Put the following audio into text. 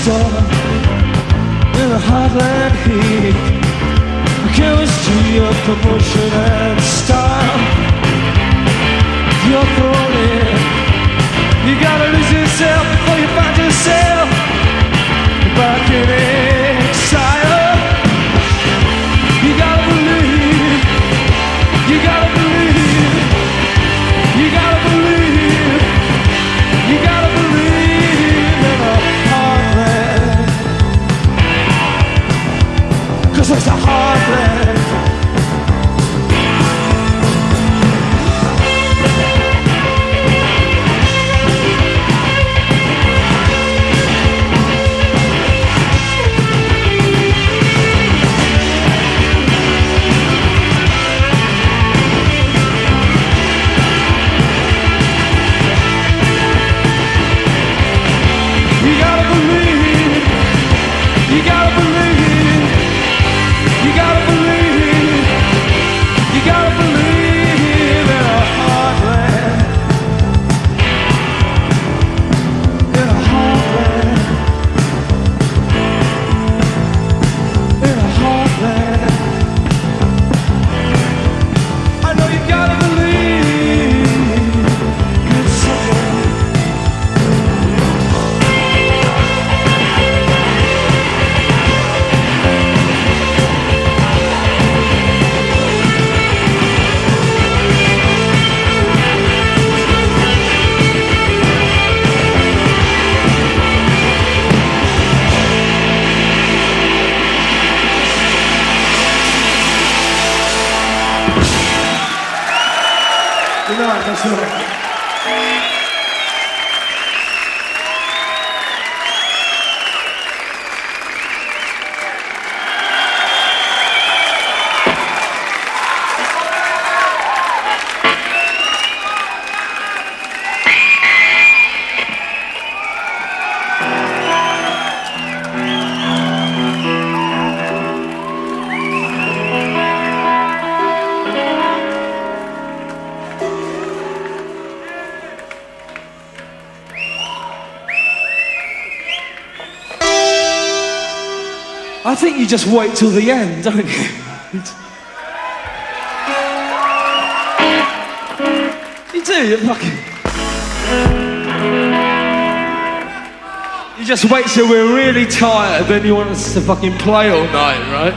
storm in the heartland heat. Chemistry of promotion and style. You're thrown in. You gotta lose yourself before you find yourself back in exile. You gotta believe. You gotta believe. You gotta believe. You gotta believe in a heartland. 'Cause it's a heartland. You gotta believe. You gotta believe. You gotta believe. You gotta believe in a heartland. In a heartland. In a heartland. I know you gotta believe in something. Good night, thanks a lot. I think you just wait till the end, don't you? You do, you fucking... You just wait till we're really tired, then you want us to fucking play all night, right?